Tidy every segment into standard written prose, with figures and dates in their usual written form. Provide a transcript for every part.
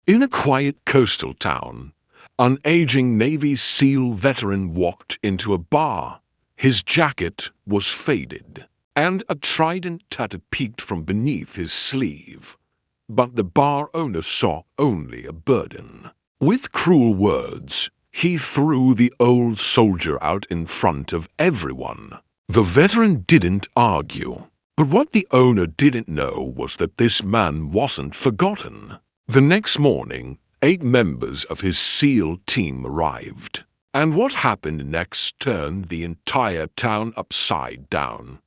In a quiet coastal town, an aging Navy SEAL veteran walked into a bar. His jacket was faded, and a trident tattoo peeked from beneath his sleeve. But the bar owner saw only a burden. With cruel words, he threw the old soldier out in front of everyone. The veteran didn't argue, but what the owner didn't know was that this man wasn't forgotten. The next morning, 8 members of his SEAL team arrived, and what happened next turned the entire town upside down.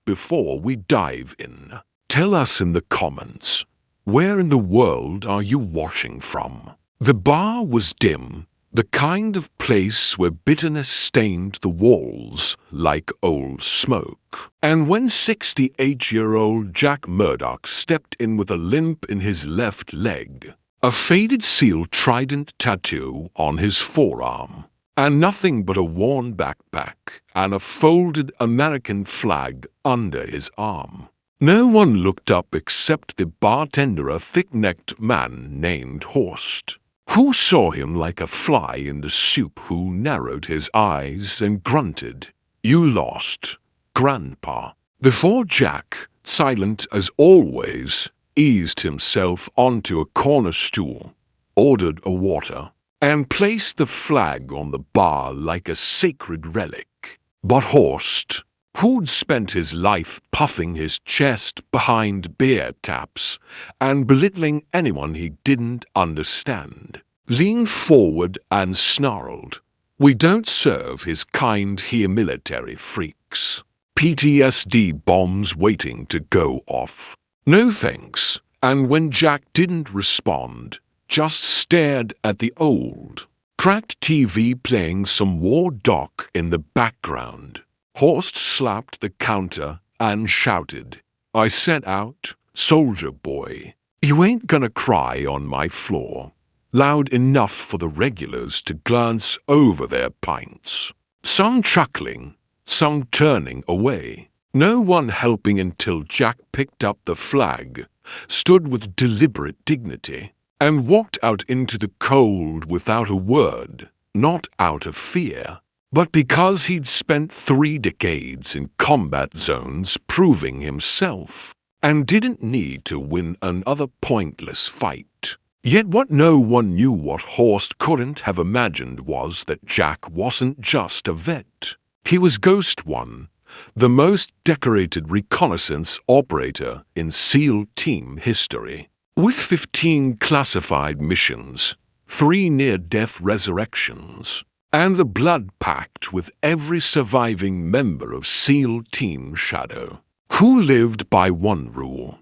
Before we dive in, tell us in the comments, where in the world are you watching from? The bar was dim, the kind of place where bitterness stained the walls like old smoke. And when 68-year-old Jack Murdoch stepped in with a limp in his left leg, a faded SEAL trident tattoo on his forearm, and nothing but a worn backpack and a folded American flag under his arm, no one looked up except the bartender, a thick-necked man named Horst, who saw him like a fly in the soup, who narrowed his eyes and grunted, "You lost, Grandpa." Before Jack, silent as always, eased himself onto a corner stool, ordered a water, and placed the flag on the bar like a sacred relic. But Horst, who'd spent his life puffing his chest behind beer taps and belittling anyone he didn't understand, leaned forward and snarled, "We don't serve his kind here, military freaks. PTSD bombs waiting to go off. No thanks." And when Jack didn't respond, just stared at the old, cracked TV playing some war doc in the background, Horst slapped the counter and shouted, "I said out, soldier boy. You ain't gonna cry on my floor." Loud enough for the regulars to glance over their pints. Some chuckling, some turning away. No one helping until Jack picked up the flag, stood with deliberate dignity, and walked out into the cold without a word, not out of fear, but because he'd spent 3 decades in combat zones proving himself, and didn't need to win another pointless fight. Yet what no one knew, what Horst couldn't have imagined, was that Jack wasn't just a vet. He was Ghost One, the most decorated reconnaissance operator in SEAL team history. With 15 classified missions, 3 near-death resurrections, and the blood pact with every surviving member of SEAL Team Shadow, who lived by one rule: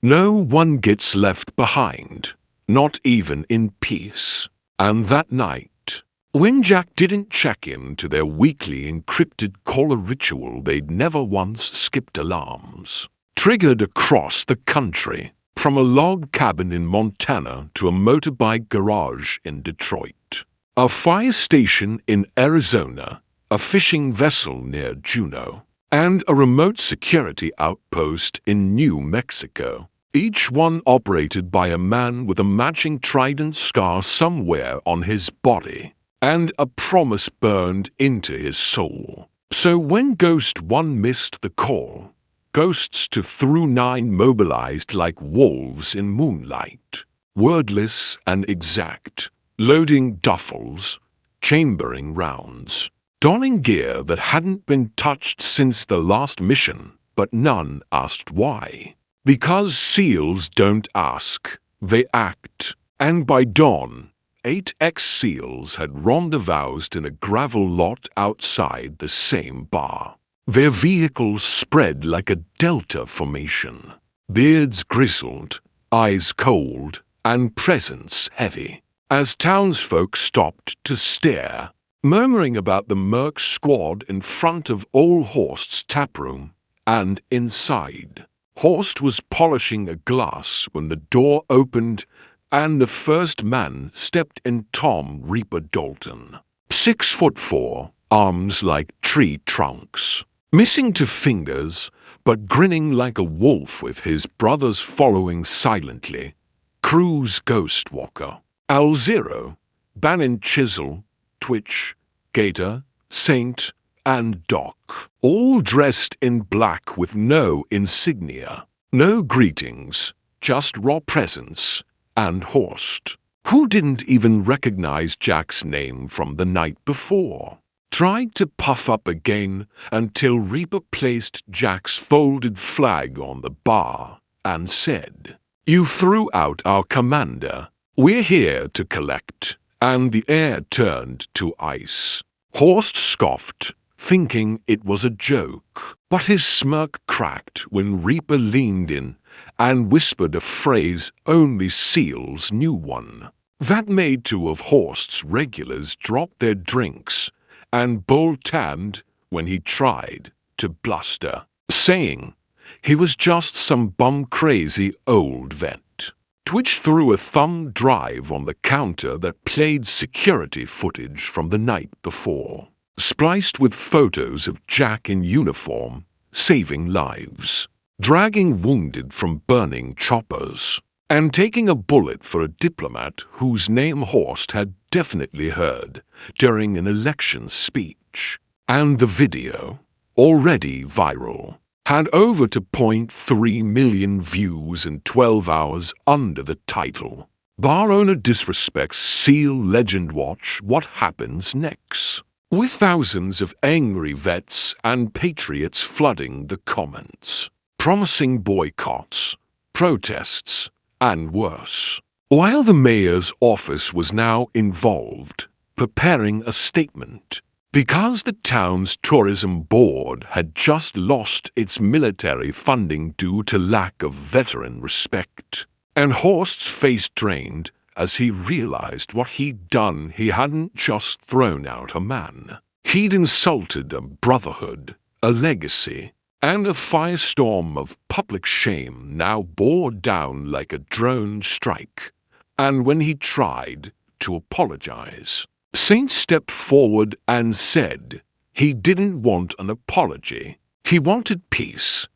no one gets left behind, not even in peace. And that night, when Jack didn't check in to their weekly encrypted caller ritual, they'd never once skipped alarms, triggered across the country, from a log cabin in Montana to a motorbike garage in Detroit, a fire station in Arizona, a fishing vessel near Juneau, and a remote security outpost in New Mexico, each one operated by a man with a matching trident scar somewhere on his body, and a promise burned into his soul. So when Ghost One missed the call, Ghosts 2 through 9 mobilized like wolves in moonlight, wordless and exact, loading duffels, chambering rounds, donning gear that hadn't been touched since the last mission, but none asked why. Because SEALs don't ask, they act. And by dawn, 8 ex-SEALs had rendezvoused in a gravel lot outside the same bar. Their vehicles spread like a delta formation, beards grizzled, eyes cold, and presence heavy, as townsfolk stopped to stare, murmuring about the Merc squad in front of old Horst's taproom. And inside, Horst was polishing a glass when the door opened and the first man stepped in. Tom Reaper Dalton, 6'4", arms like tree trunks, missing 2 fingers, but grinning like a wolf with his brothers following silently, Cruz Ghostwalker, Al-Zero, Bannon Chisel, Twitch, Gator, Saint, and Doc, all dressed in black with no insignia. No greetings, just raw presence, and Horst, who didn't even recognize Jack's name from the night before, tried to puff up again until Reaper placed Jack's folded flag on the bar and said, "You threw out our commander. We're here to collect." And the air turned to ice. Horst scoffed, thinking it was a joke, but his smirk cracked when Reaper leaned in and whispered a phrase only SEALs knew one. That made two of Horst's regulars drop their drinks and bolt-tanned when he tried to bluster, saying he was just some bum-crazy old vet. Twitch threw a thumb drive on the counter that played security footage from the night before, spliced with photos of Jack in uniform, saving lives, dragging wounded from burning choppers, and taking a bullet for a diplomat whose name Horst had definitely heard during an election speech. And the video, already viral, had over 2.3 million views in 12 hours under the title, "Bar Owner Disrespects SEAL Legend, Watch What Happens Next," with thousands of angry vets and patriots flooding the comments, promising boycotts, protests, and worse. While the mayor's office was now involved, preparing a statement, because the town's tourism board had just lost its military funding due to lack of veteran respect, and Horst's face drained as he realized what he'd done. He hadn't just thrown out a man. He'd insulted a brotherhood, a legacy, and a firestorm of public shame now bore down like a drone strike. And when he tried to apologize, Saint stepped forward and said he didn't want an apology. He wanted peace,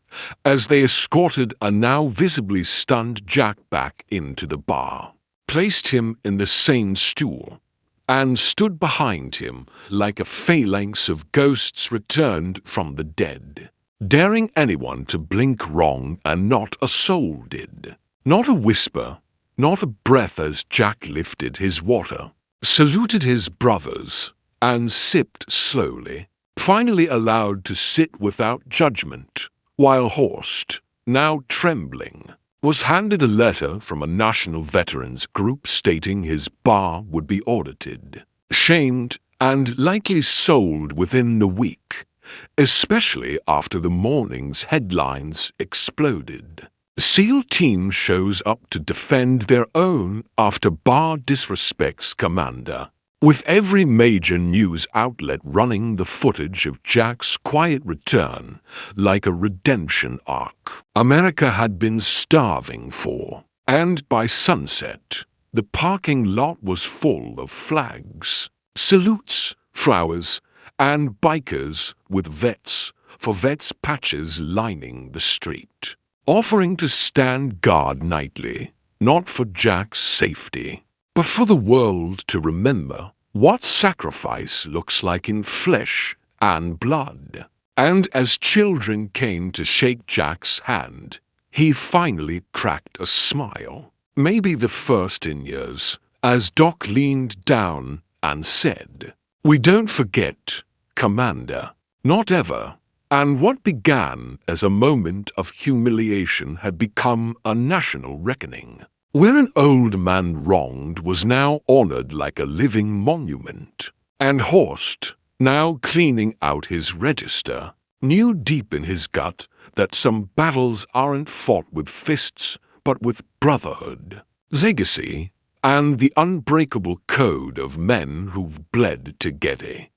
as they escorted a now visibly stunned Jack back into the bar, placed him in the same stool, and stood behind him like a phalanx of ghosts returned from the dead, daring anyone to blink wrong, and not a soul did. Not a whisper, not a breath, as Jack lifted his water, saluted his brothers, and sipped slowly, finally allowed to sit without judgment, while Horst, now trembling, was handed a letter from a national veterans group stating his bar would be audited, shamed, and likely sold within the week, especially after the morning's headlines exploded. SEAL team shows up to defend their own after bar disrespects commander, with every major news outlet running the footage of Jack's quiet return like a redemption arc America had been starving for. And by sunset, the parking lot was full of flags, salutes, flowers, and bikers with vets for vets patches lining the street, offering to stand guard nightly, not for Jack's safety, but for the world to remember what sacrifice looks like in flesh and blood. And as children came to shake Jack's hand, he finally cracked a smile, maybe the first in years, as Doc leaned down and said, "We don't forget, Commander, not ever." And what began as a moment of humiliation had become a national reckoning, where an old man wronged was now honored like a living monument. And Horst, now cleaning out his register, knew deep in his gut that some battles aren't fought with fists, but with brotherhood, legacy, and the unbreakable code of men who've bled to Getty.